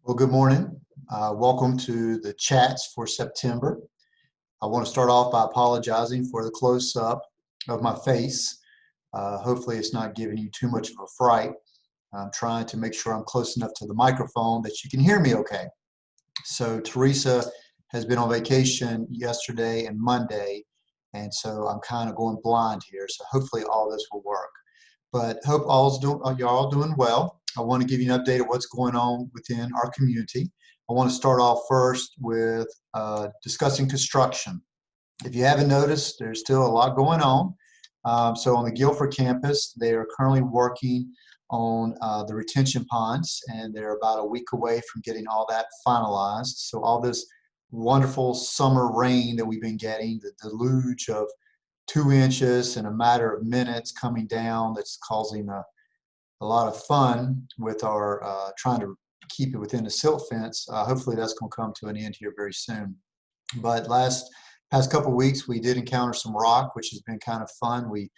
Well, good morning. Welcome to the chats for September. I want to start off by apologizing for the close-up of my face. Hopefully it's not giving you too much of a fright. I'm trying to make sure I'm close enough to the microphone that you can hear me okay. So Teresa has been on vacation yesterday and Monday, and so I'm kind of going blind here. So hopefully all this will work. But hope you're all doing well. I want to give you an update of what's going on within our community. I want to start off first with discussing construction. If you haven't noticed, there's still a lot going on. So on the Guilford campus, they are currently working on the retention ponds, and they're about a week away from getting all that finalized. So all this wonderful summer rain that we've been getting, the deluge of 2 inches in a matter of minutes coming down, that's causing a lot of fun with our trying to keep it within the silt fence. Hopefully that's going to come to an end here very soon. But past couple of weeks we did encounter some rock, which has been kind of fun. We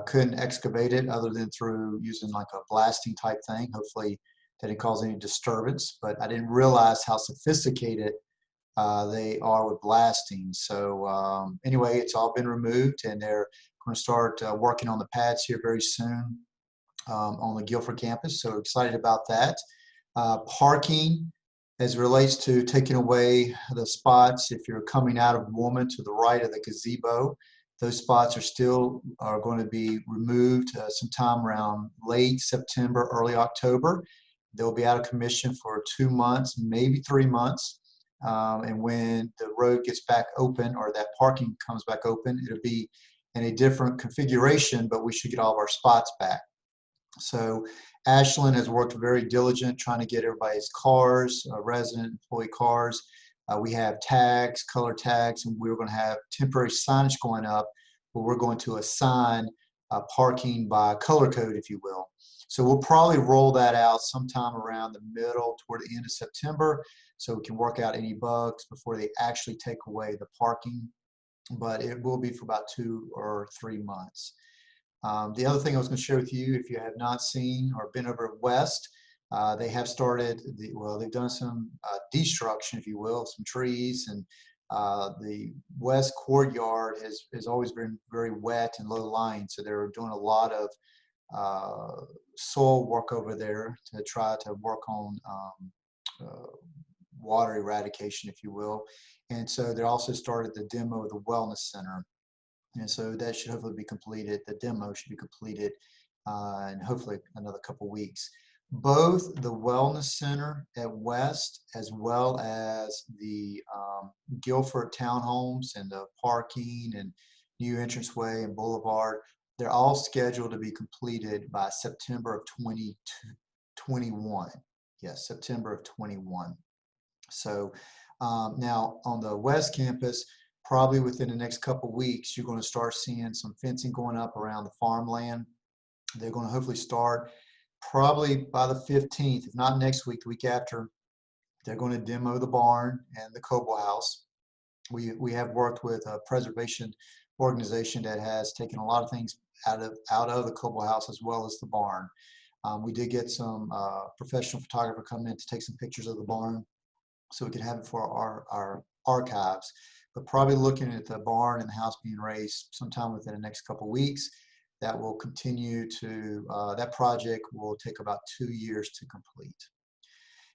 couldn't excavate it other than through using like a blasting type thing. Hopefully that didn't cause any disturbance, but I didn't realize how sophisticated they are with blasting. So anyway, it's all been removed, and they're going to start working on the pads here very soon on the Guilford campus. So excited about that. Parking, as it relates to taking away the spots, if you're coming out of Woolman to the right of the gazebo, those spots are going to be removed sometime around late September, early October. They'll be out of commission for 2 months, maybe 3 months. And when the road gets back open, or that parking comes back open, it'll be in a different configuration, but we should get all of our spots back. So Ashland has worked very diligent trying to get everybody's cars, resident employee cars. We have tags, color tags, and we're going to have temporary signage going up where we're going to assign parking by color code, if you will. So we'll probably roll that out sometime around the middle toward the end of September, so we can work out any bugs before they actually take away the parking. But it will be for about 2 or 3 months. The other thing I was going to share with you, if you have not seen or been over at West, they have started, they've done some destruction, if you will, some trees, and the West courtyard has always been very wet and low-lying, so they're doing a lot of soil work over there to try to work on water eradication, if you will. And so they also started the demo of the wellness center. And so that should hopefully be completed. The demo should be completed in hopefully another couple weeks. Both the wellness center at West, as well as the Guilford townhomes and the parking and new entranceway and boulevard, they're all scheduled to be completed by September of 2021. Yes, September of 21. So now on the West campus, probably within the next couple of weeks, you're going to start seeing some fencing going up around the farmland. They're going to hopefully start probably by the 15th, if not next week, the week after. They're going to demo the barn and the Coble house. We have worked with a preservation organization that has taken a lot of things out of the Coble house as well as the barn. We did get some professional photographer come in to take some pictures of the barn so we could have it for our archives. But probably looking at the barn and the house being raised sometime within the next couple of weeks. That will continue to, that project will take about 2 years to complete.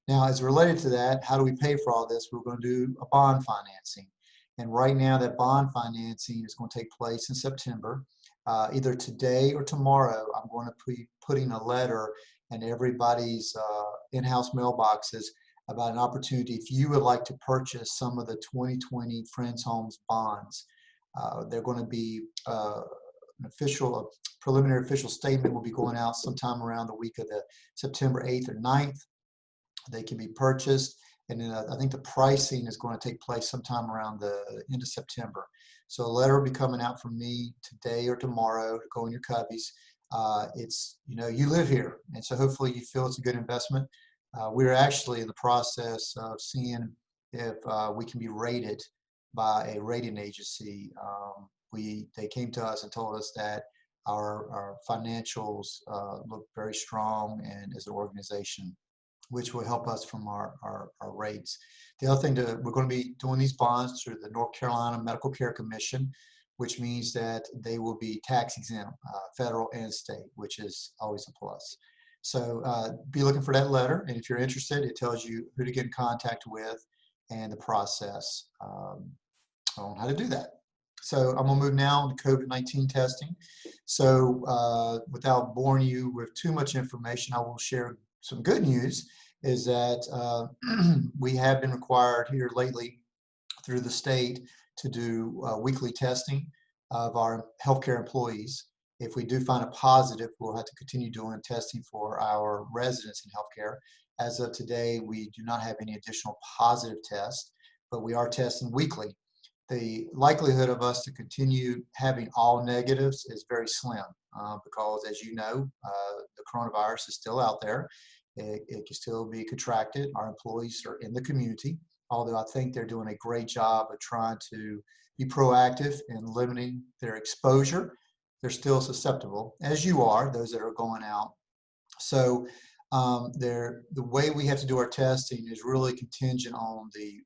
Now, as related to that, how do we pay for all this? We're going to do a bond financing. And right now, that bond financing is going to take place in September. Either today or tomorrow, I'm going to be putting a letter in everybody's in-house mailboxes about an opportunity if you would like to purchase some of the 2020 Friends Homes bonds. They're going to be preliminary official statement will be going out sometime around the week of the September 8th or 9th. They can be purchased, and then I think the pricing is going to take place sometime around the end of September. So a letter will be coming out from me today or tomorrow to go in your cubbies. It's, you live here, and so hopefully you feel it's a good investment. We're actually in the process of seeing if we can be rated by a rating agency. They came to us and told us that our financials look very strong, and as an organization. which will help us from our rates. The other thing, we're going to be doing these bonds through the North Carolina Medical Care Commission, which means that they will be tax exempt, federal and state, which is always a plus. So be looking for that letter, and if you're interested, it tells you who to get in contact with and the process on how to do that. So I'm going to move now on to COVID-19 testing. So without boring you with too much information, I will share some good news, is that we have been required here lately through the state to do weekly testing of our healthcare employees. If we do find a positive, we'll have to continue doing testing for our residents in healthcare. As of today, we do not have any additional positive tests, but we are testing weekly. The likelihood of us to continue having all negatives is very slim because, as you know, the coronavirus is still out there. It can still be contracted. Our employees are in the community, although I think they're doing a great job of trying to be proactive in limiting their exposure. They're still susceptible, as you are, those that are going out. So the way we have to do our testing is really contingent on the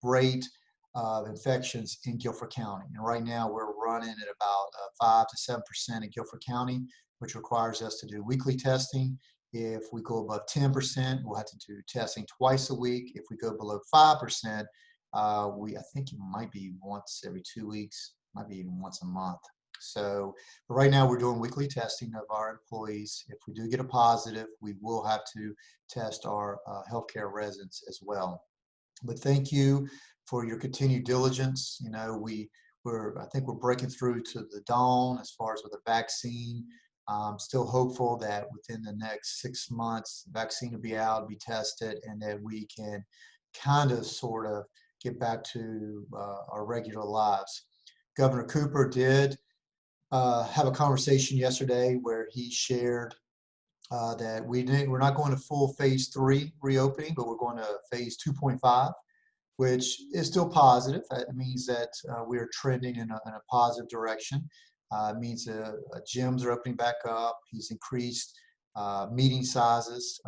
rate of infections in Guilford County. And right now we're running at about 5 to 7% in Guilford County, which requires us to do weekly testing. If we go above 10%, we'll have to do testing twice a week. If we go below 5%, I think it might be once every 2 weeks, might be even once a month. So but right now we're doing weekly testing of our employees. If we do get a positive, we will have to test our healthcare residents as well. But thank you for your continued diligence. You know, I think we're breaking through to the dawn as far as with the vaccine. I'm still hopeful that within the next 6 months, the vaccine will be out, be tested, and that we can kind of sort of get back to our regular lives. Governor Cooper did have a conversation yesterday where he shared that we're not going to full phase 3 reopening, but we're going to phase 2.5, which is still positive. It means that we are trending in a positive direction. It means gyms are opening back up. He's increased meeting sizes,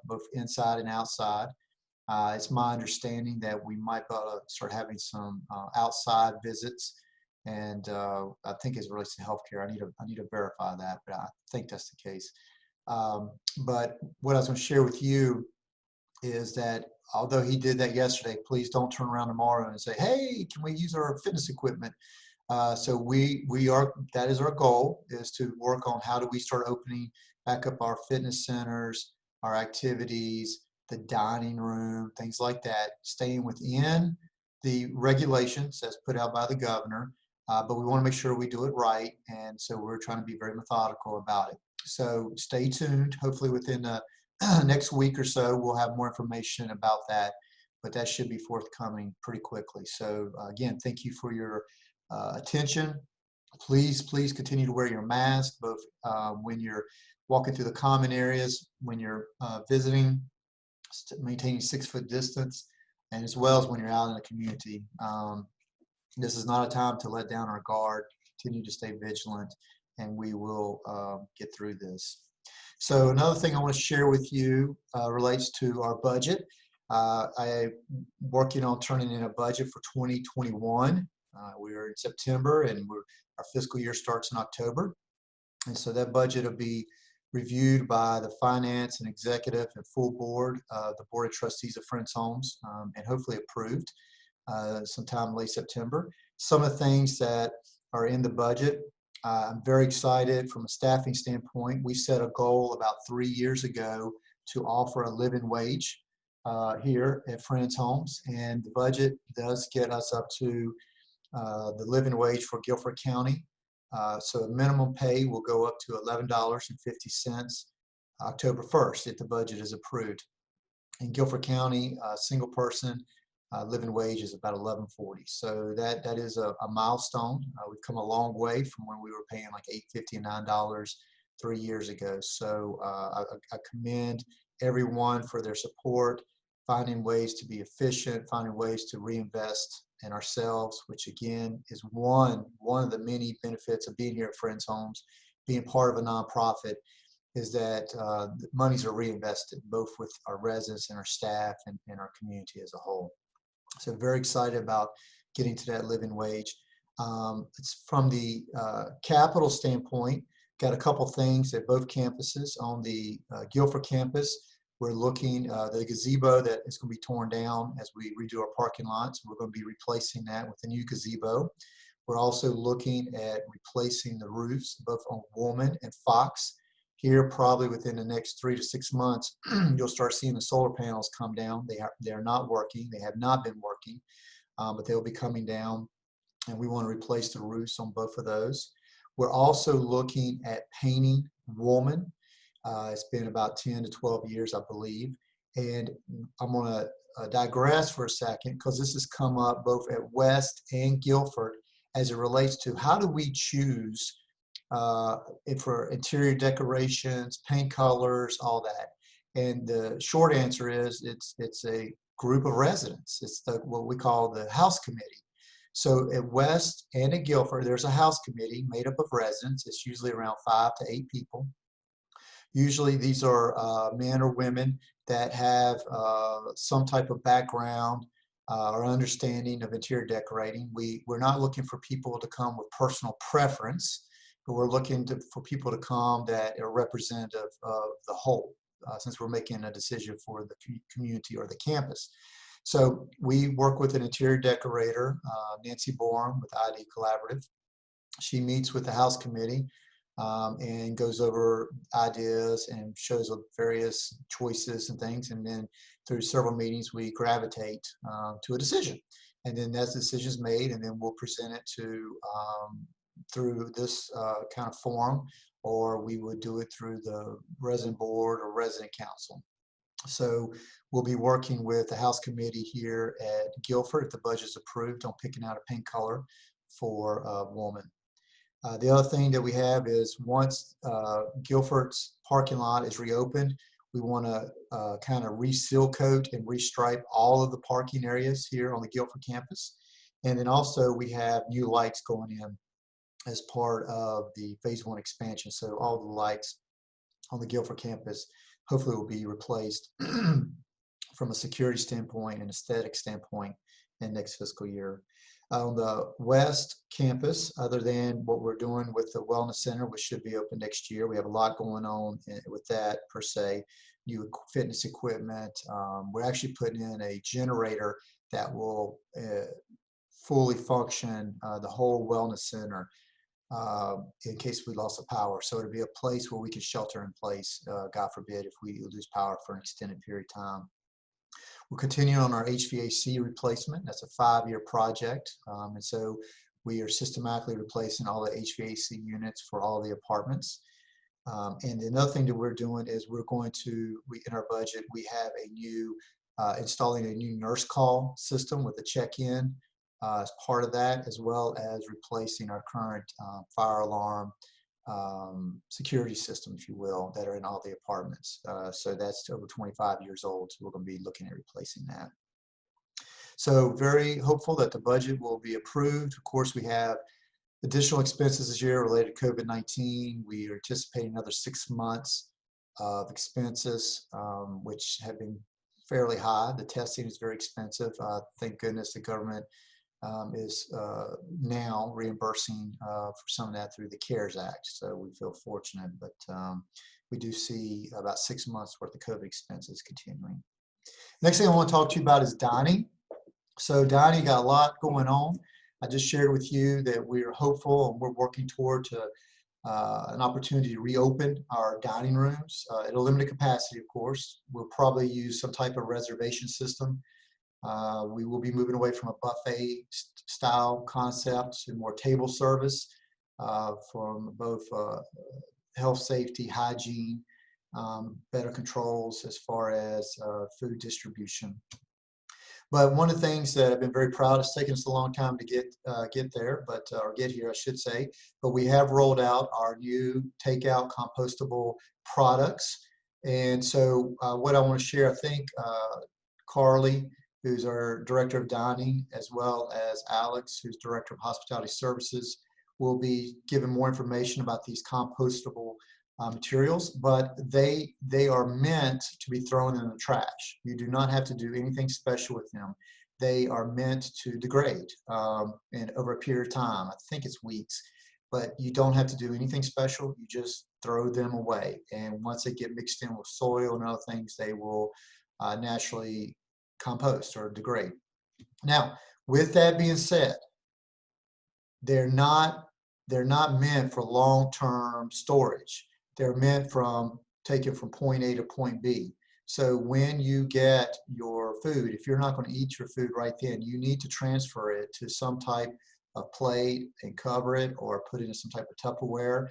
both inside and outside. It's my understanding that we might start having some outside visits, and I think as it relates to healthcare, I need to verify that, but I think that's the case. But what I was going to share with you is that although he did that yesterday, please don't turn around tomorrow and say, "Hey, can we use our fitness equipment?" So that is our goal, is to work on how do we start opening back up our fitness centers, our activities, the dining room, things like that, staying within the regulations as put out by the governor. But we want to make sure we do it right, and so we're trying to be very methodical about it. So stay tuned. Hopefully within the next week or so, we'll have more information about that, but that should be forthcoming pretty quickly. So again, thank you for your attention. Please continue to wear your mask, both when you're walking through the common areas, when you're visiting, maintaining 6-foot distance, and as well as when you're out in the community. This is not a time to let down our guard. Continue to stay vigilant, and we will get through this. So another thing I want to share with you relates to our budget. I'm working on turning in a budget for 2021. We're in September, and our fiscal year starts in October. And so that budget will be reviewed by the finance and executive and full board, the board of trustees of Friends Homes, and hopefully approved sometime late September. Some of the things that are in the budget, I'm very excited from a staffing standpoint. We set a goal about 3 years ago to offer a living wage here at Friends Homes, and the budget does get us up to the living wage for Guilford County. So the minimum pay will go up to $11.50 October 1st if the budget is approved. In Guilford County, a single person living wage is about $11.40. So that is a milestone. We've come a long way from when we were paying like $8.50 and $9 3 years ago. So I commend everyone for their support, finding ways to be efficient, finding ways to reinvest in ourselves, which again is one of the many benefits of being here at Friends Homes, being part of a nonprofit. is that monies are reinvested both with our residents and our staff and our community as a whole. So very excited about getting to that living wage. It's from the capital standpoint, got a couple things at both campuses. On the Guilford campus, we're looking, the gazebo that is going to be torn down as we redo our parking lots, we're going to be replacing that with a new gazebo. We're also looking at replacing the roofs, both on Woolman and Fox. Here, probably within the next 3 to 6 months, you'll start seeing the solar panels come down. They are not working. They have not been working, but they'll be coming down, and we want to replace the roofs on both of those. We're also looking at painting Woolman. It's been about 10 to 12 years, I believe. And I'm going to digress for a second because this has come up both at West and Guilford as it relates to how do we choose for interior decorations, paint colors, all that. And the short answer is it's a group of residents. It's what we call the house committee. So at West and at Guilford, there's a house committee made up of residents. It's usually around 5 to 8 people. Usually these are men or women that have some type of background or understanding of interior decorating. We're not looking for people to come with personal preference, but we're looking for people to come that are representative of the whole, since we're making a decision for the community or the campus. So we work with an interior decorator, Nancy Borum with ID Collaborative. She meets with the house committee and goes over ideas and shows various choices and things. And then through several meetings, we gravitate to a decision. And then that decision is made, and then we'll present it to through this kind of forum, or we would do it through the resident board or resident council. So we'll be working with the House Committee here at Guilford, if the budget is approved, on picking out a paint color for Woolman. The other thing that we have is once Guilford's parking lot is reopened, we want to kind of reseal coat and restripe all of the parking areas here on the Guilford campus. And then also we have new lights going in as part of the phase 1 expansion. So all the lights on the Guilford campus hopefully will be replaced from a security standpoint and aesthetic standpoint in next fiscal year. On the West campus, other than what we're doing with the Wellness Center, which should be open next year, we have a lot going on with that per se, new fitness equipment. We're actually putting in a generator that will fully function the whole Wellness Center in case we lost the power. So it'll be a place where we can shelter in place, God forbid, if we lose power for an extended period of time. We're continuing on our HVAC replacement. That's a 5-year project. And so we are systematically replacing all the HVAC units for all the apartments. And another thing that we're doing is we're going to, in our budget, we have a new, installing a new nurse call system with a check-in as part of that, as well as replacing our current fire alarm security system, if you will, that are in all the apartments. So that's over 25 years old, so we're going to be looking at replacing that. So very hopeful that the budget will be approved. Of course, we have additional expenses this year related to COVID-19. We are anticipating another 6 months of expenses, which have been fairly high. The testing is very expensive. Thank goodness the government is now reimbursing for some of that through the CARES Act. So we feel fortunate, but we do see about 6 months worth of COVID expenses continuing. Next thing I want to talk to you about is dining. So dining got a lot going on. I just shared with you that we're hopeful and we're working toward an opportunity to reopen our dining rooms at a limited capacity, of course. We'll probably use some type of reservation system. We will be moving away from a buffet style concept to more table service from both health, safety, hygiene, better controls as far as food distribution. But one of the things that I've been very proud, it's taken us a long time to get there, but or get here, I should say. But we have rolled out our new takeout compostable products, and so what I want to share, I think Carly, who's our Director of Dining, as well as Alex, who's Director of Hospitality Services, will be giving more information about these compostable materials, but they are meant to be thrown in the trash. You do not have to do anything special with them. They are meant to degrade and over a period of time. I think it's weeks, but you don't have to do anything special. You just throw them away, and once they get mixed in with soil and other things, they will naturally compost or degrade. Now, with that being said, they're not meant for long-term storage. They're meant from taken from point A to point B. So when you get your food, if you're not going to eat your food right then, you need to transfer it to some type of plate and cover it, or put it in some type of Tupperware.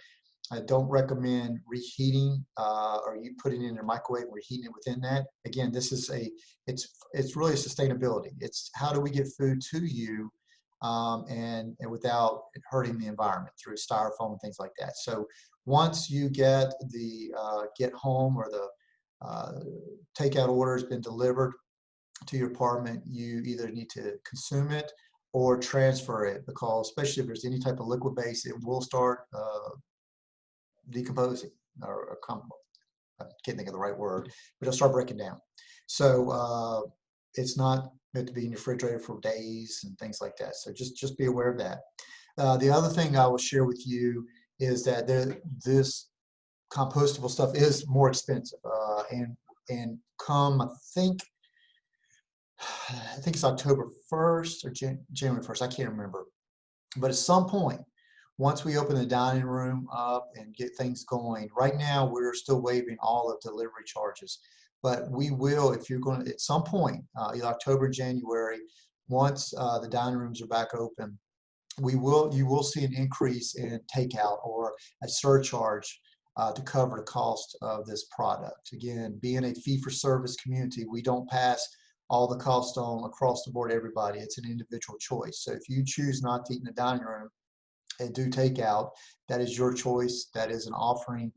I don't recommend reheating or you putting it in your microwave and reheating it within that. Again, this is it's really a sustainability. It's how do we get food to you and without hurting the environment through styrofoam and things like that. So once you get the get home or the takeout order has been delivered to your apartment, you either need to consume it or transfer it, because especially if there's any type of liquid base, it will start decomposing or I can't think of the right word, but it'll start breaking down. So it's not meant to be in your refrigerator for days and things like that. So just be aware of that. The other thing I will share with you is that this compostable stuff is more expensive, and come I think it's October 1st or January 1st. I can't remember, but at some point, once we open the dining room up and get things going, right now we're still waiving all of delivery charges, but we will, if you're going to, at some point, either October, January, once the dining rooms are back open, you will see an increase in takeout or a surcharge to cover the cost of this product. Again, being a fee-for-service community, we don't pass all the cost on across the board to everybody. It's an individual choice. So if you choose not to eat in the dining room and do takeout, that is your choice. That is an offering.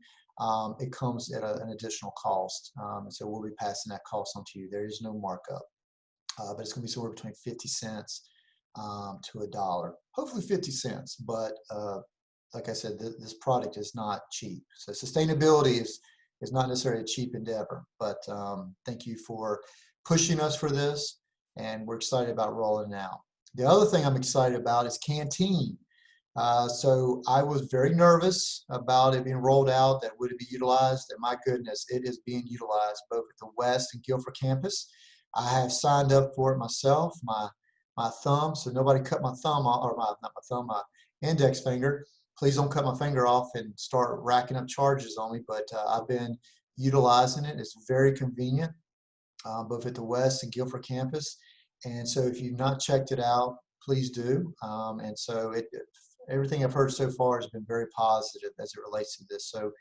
It comes at an additional cost. And so we'll be passing that cost on to you. There is no markup, but it's going to be somewhere between 50 cents to $1. Hopefully 50 cents, but like I said, this product is not cheap. So sustainability is not necessarily a cheap endeavor, but thank you for pushing us for this, and we're excited about rolling it out. The other thing I'm excited about is Canteen. So I was very nervous about it being rolled out, that would it be utilized, and my goodness, it is being utilized both at the West and Guilford campus. I have signed up for it myself, my thumb, so nobody cut my thumb off, or not my thumb, my index finger. Please don't cut my finger off and start racking up charges on me, but I've been utilizing it. It's very convenient, both at the West and Guilford campus. And so if you've not checked it out, please do. And so everything I've heard so far has been very positive as it relates to this. So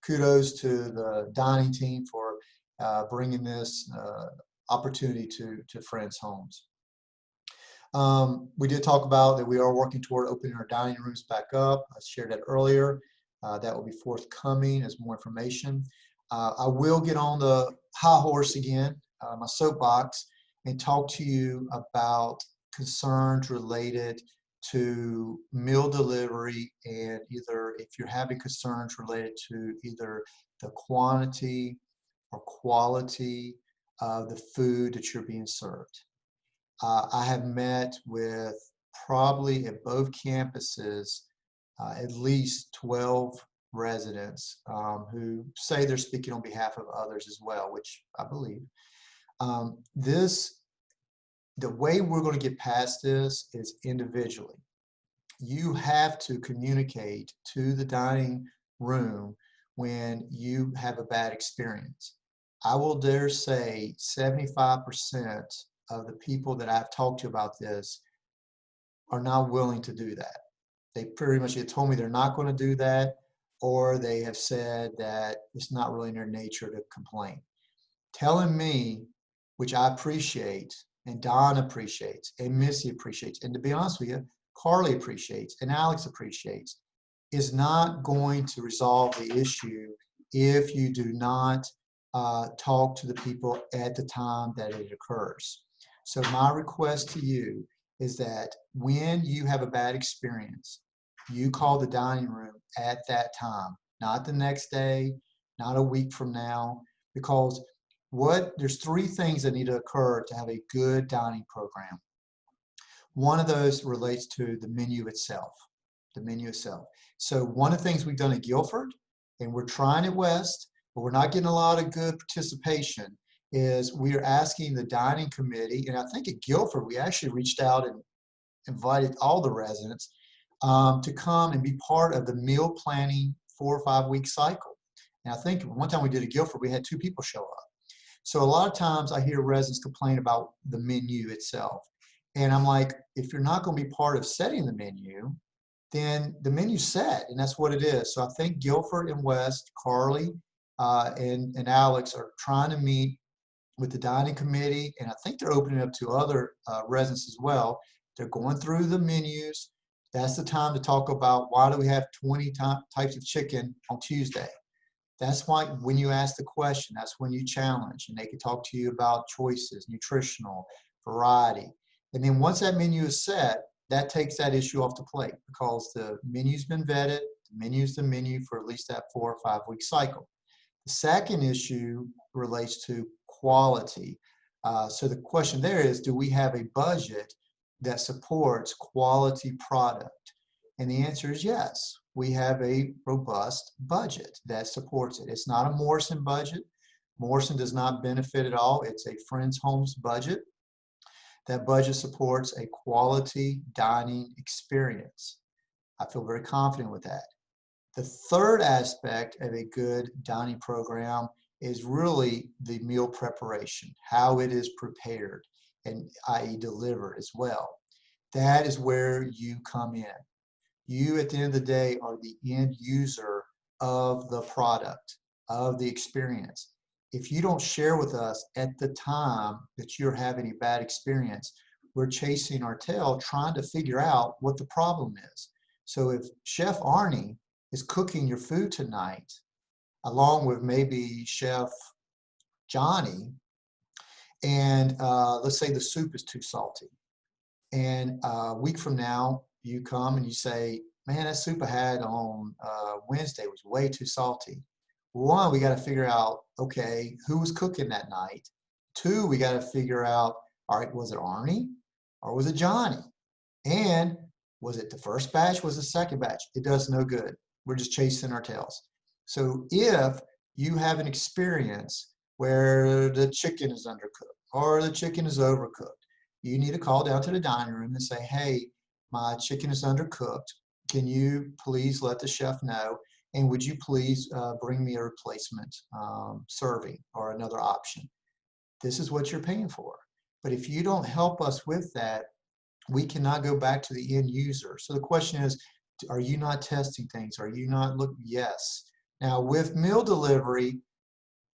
kudos to the dining team for bringing this opportunity to friends' homes. We did talk about that we are working toward opening our dining rooms back up. I shared that earlier. That will be forthcoming as more information. I will get on the high horse again, my soapbox, and talk to you about concerns related to meal delivery, and either if you're having concerns related to either the quantity or quality of the food that you're being served. I have met with probably at both campuses at least 12 residents who say they're speaking on behalf of others as well, which I believe. The way we're going to get past this is individually. You have to communicate to the dining room when you have a bad experience. I will dare say 75% of the people that I've talked to about this are not willing to do that. They pretty much have told me they're not going to do that, or they have said that it's not really in their nature to complain. Telling me, which I appreciate, and Don appreciates, and Missy appreciates, and to be honest with you, Carly appreciates, and Alex appreciates, is not going to resolve the issue if you do not talk to the people at the time that it occurs. So my request to you is that when you have a bad experience, you call the dining room at that time. not the next day, not a week from now, because there's three things that need to occur to have a good dining program. One of those relates to the menu itself, the menu itself. So one of the things we've done at Guilford, and we're trying at West, but we're not getting a lot of good participation, is we are asking the dining committee, and I think at Guilford, we actually reached out and invited all the residents to come and be part of the meal planning 4 or 5 week cycle. And I think one time we did at Guilford, we had 2 people show up. So a lot of times I hear residents complain about the menu itself. And I'm like, if you're not going to be part of setting the menu, then the menu's set, and that's what it is. So I think Guilford and West, Carly and Alex are trying to meet with the dining committee, and I think they're opening up to other residents as well. They're going through the menus. That's the time to talk about why do we have 20 types of chicken on Tuesday. That's why when you ask the question, that's when you challenge, and they can talk to you about choices, nutritional, variety. And then once that menu is set, that takes that issue off the plate because the menu's been vetted, the menu's the menu for at least that 4 or 5 week cycle. The second issue relates to quality. So the question there is, do we have a budget that supports quality product? And the answer is yes. We have a robust budget that supports it. It's not a Morrison budget. Morrison does not benefit at all. It's a Friends Homes budget. That budget supports a quality dining experience. I feel very confident with that. The third aspect of a good dining program is really the meal preparation, how it is prepared and i.e. delivered as well. That is where you come in. You, at the end of the day, are the end user of the product, of the experience. If you don't share with us at the time that you're having a bad experience, we're chasing our tail trying to figure out what the problem is. So if Chef Arnie is cooking your food tonight, along with maybe Chef Johnny, and let's say the soup is too salty, and a week from now you come and you say, man, that soup I had on Wednesday was way too salty. One, we got to figure out, okay, who was cooking that night? Two, we got to figure out, all right, was it Arnie or was it Johnny? And was it the first batch, was the second batch? It does no good. We're just chasing our tails. So if you have an experience where the chicken is undercooked or the chicken is overcooked, you need to call down to the dining room and say, hey, my chicken is undercooked. Can you please let the chef know? And would you please bring me a replacement serving or another option? This is what you're paying for. But if you don't help us with that, we cannot go back to the end user. So the question is, are you not testing things? Are you not looking? Yes. Now with meal delivery,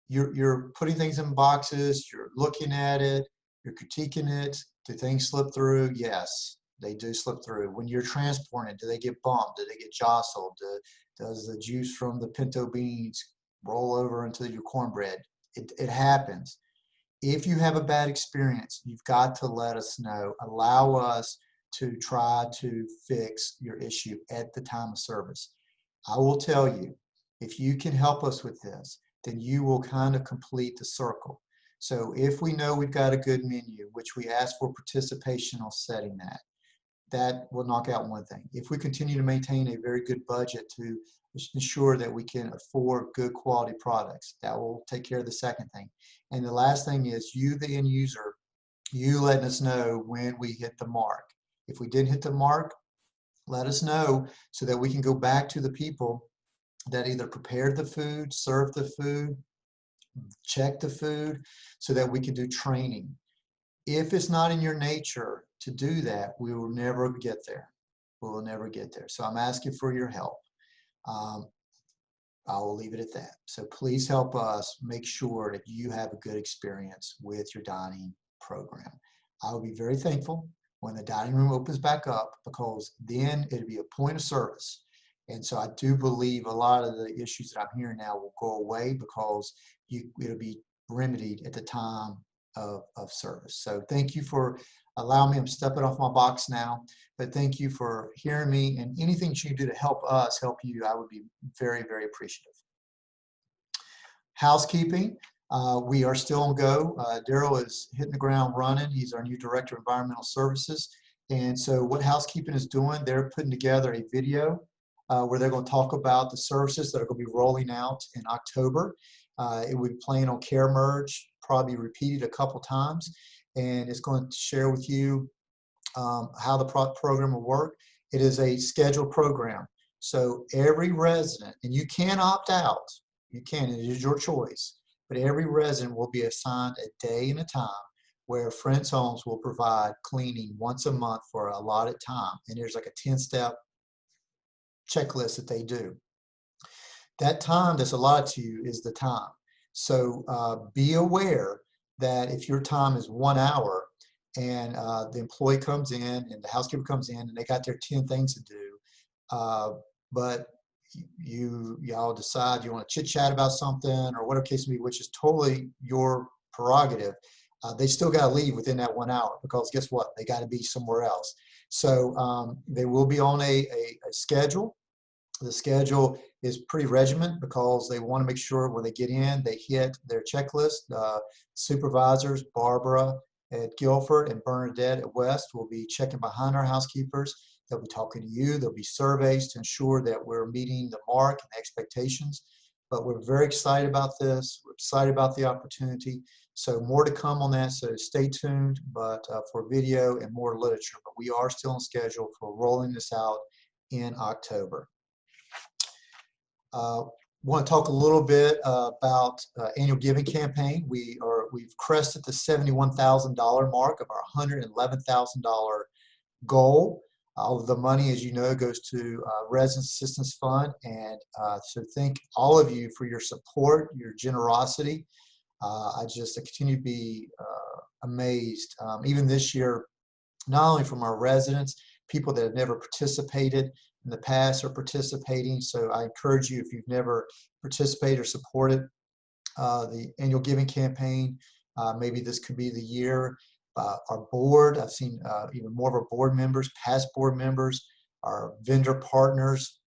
you're putting things in boxes, you're looking at it, you're critiquing it. Do things slip through? Yes, they do slip through. When you're transporting, do they get bumped? Do they get jostled? Does the juice from the pinto beans roll over into your cornbread? It happens. If you have a bad experience, you've got to let us know. Allow us to try to fix your issue at the time of service. I will tell you, if you can help us with this, then you will kind of complete the circle. So if we know we've got a good menu, which we ask for participation on setting that will knock out one thing. If we continue to maintain a very good budget to ensure that we can afford good quality products, that will take care of the second thing. And the last thing is you, the end user, you letting us know when we hit the mark. If we didn't hit the mark, let us know so that we can go back to the people that either prepared the food, served the food, checked the food, so that we can do training. If it's not in your nature to do that, we will never get there. We will never get there. So I'm asking for your help. I will leave it at that. So please help us make sure that you have a good experience with your dining program. I will be very thankful when the dining room opens back up, because then it'll be a point of service. And so I do believe a lot of the issues that I'm hearing now will go away because it'll be remedied at the time of service. So thank you for allowing me. I'm stepping off my box now, but thank you for hearing me, and anything you do to help us help you, I would be very, very appreciative. Housekeeping, we are still on go. Daryl is hitting the ground running. He's our new Director of Environmental Services. And so what housekeeping is doing, they're putting together a video where they're going to talk about the services that are going to be rolling out in October. It will be playing on Care Merge, probably repeated a couple times, and it's going to share with you how the program will work. It is a scheduled program. So every resident, and you can opt out, you can, it is your choice, but every resident will be assigned a day and a time where Friends Homes will provide cleaning once a month for a allotted time. And there's like a 10-step checklist that they do. That time that's allotted to you is the time. So be aware that if your time is 1 hour and the employee comes in and the housekeeper comes in and they got their 10 things to do, but y'all decide you want to chit chat about something or whatever case may be, which is totally your prerogative, they still got to leave within that 1 hour, because guess what? They got to be somewhere else. So they will be on a schedule. The schedule is pretty regimented because they want to make sure when they get in, they hit their checklist. Supervisors, Barbara at Guilford and Bernadette at West, will be checking behind our housekeepers. They'll be talking to you. There'll be surveys to ensure that we're meeting the mark and expectations. But we're very excited about this. We're excited about the opportunity. So more to come on that, so stay tuned, but for video and more literature. But we are still on schedule for rolling this out in October. Want to talk a little bit about annual giving campaign. We've crested the $71,000 mark of our $111,000 goal. All of the money, as you know, goes to Resident Assistance Fund, and so thank all of you for your support, your generosity. I continue to be amazed. Even this year, not only from our residents, people that have never participated in the past are participating. So I encourage you, if you've never participated or supported the annual giving campaign, maybe this could be the year. Our board, I've seen even more of our board members, past board members, our vendor partners,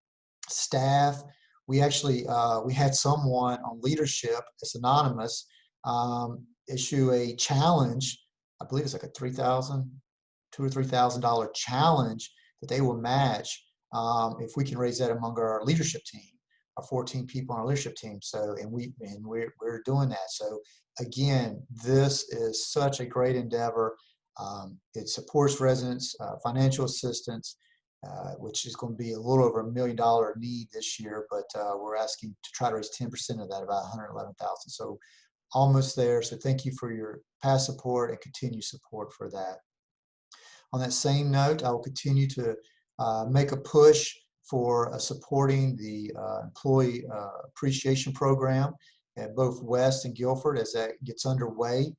staff. We actually, we had someone on leadership, it's anonymous, issue a challenge. I believe it's like a $2,000 or $3,000 challenge that they will match if we can raise that among our leadership team, our 14 people on our leadership team. So, and we're doing that. So again, this is such a great endeavor. It supports residents' financial assistance, which is going to be a little over $1 million need this year, but we're asking to try to raise 10% of that, about $111,000. So almost there. So thank you for your past support and continued support for that. On that same note, I will continue to make a push for supporting the employee appreciation program at both West and Guilford as that gets underway,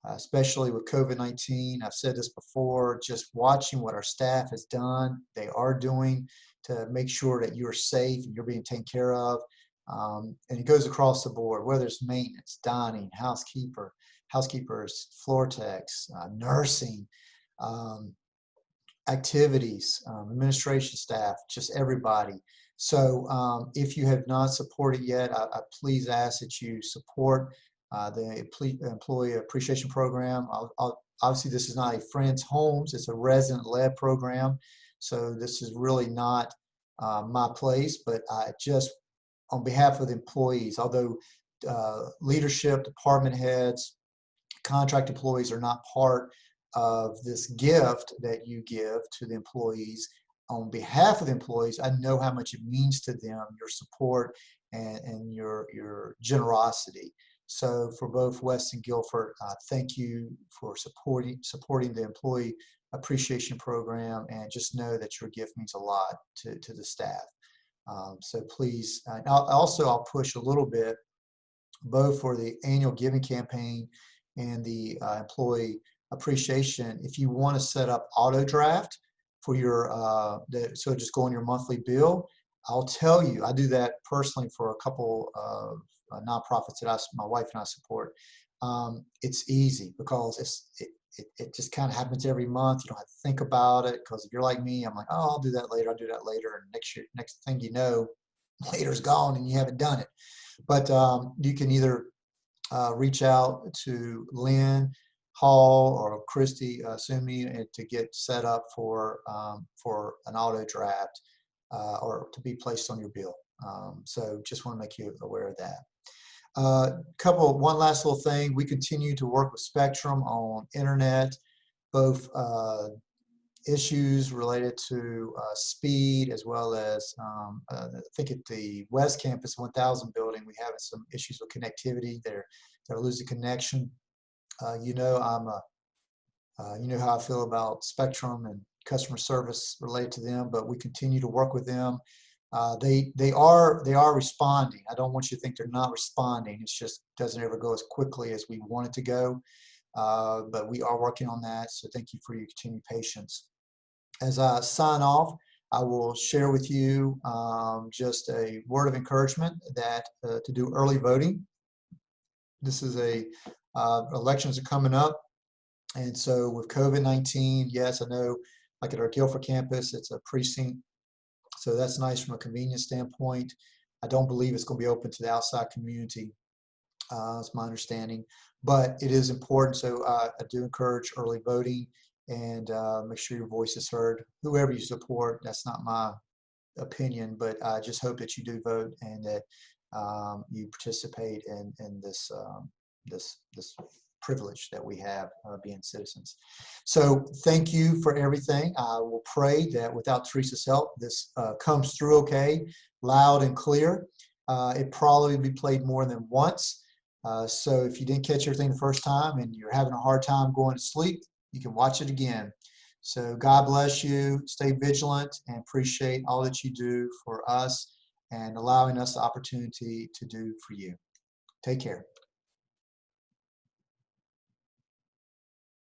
especially with COVID-19. I've said this before, just watching what our staff has done, they are doing to make sure that you're safe and you're being taken care of. And it goes across the board, whether it's maintenance, dining, housekeepers, floor techs, nursing, activities, administration staff, just everybody. So if you have not supported yet, I please ask that you support the Employee Appreciation Program. Obviously, this is not a Friends Homes, it's a resident-led program. So this is really not my place, but I just, on behalf of the employees, although leadership, department heads, contract employees are not part of this gift that you give to the employees, on behalf of the employees, I know how much it means to them, your support and your generosity. So for both West and Guilford, thank you for supporting the Employee Appreciation Program, and just know that your gift means a lot to the staff. So please, I'll push a little bit both for the annual giving campaign and the employee appreciation. If you want to set up auto draft for your so just go on your monthly bill, I'll tell you, I do that personally for a couple of nonprofits that my wife and I support. it's easy because it just kind of happens every month. You don't have to think about it, because if you're like me, I'm like, oh, I'll do that later. I'll do that later. And next thing you know, later's gone and you haven't done it. But you can either reach out to Lynn Hall or Christy Sumi to get set up for an auto draft or to be placed on your bill. So just want to make you aware of that. One last little thing. We continue to work with Spectrum on internet, both issues related to speed, as well as I think at the West Campus 1000 building, we have some issues with connectivity. They're losing connection. You know how I feel about Spectrum and customer service related to them, but we continue to work with them. They are responding. I don't want you to think they're not responding. It's just doesn't ever go as quickly as we want it to go. But we are working on that. So thank you for your continued patience. As I sign off, I will share with you just a word of encouragement that to do early voting. This is elections are coming up, and so with COVID-19, yes, I know, like at our Guilford campus, it's a precinct, so that's nice from a convenience standpoint. I don't believe it's going to be open to the outside community. That's my understanding, but it is important. So I do encourage early voting, and make sure your voice is heard. Whoever you support, that's not my opinion, but I just hope that you do vote and that you participate in this privilege that we have being citizens. So thank you for everything. I will pray that without Teresa's help, this comes through okay, loud and clear. It probably will be played more than once. So if you didn't catch everything the first time and you're having a hard time going to sleep, you can watch it again. So God bless you. Stay vigilant and appreciate all that you do for us and allowing us the opportunity to do for you. Take care.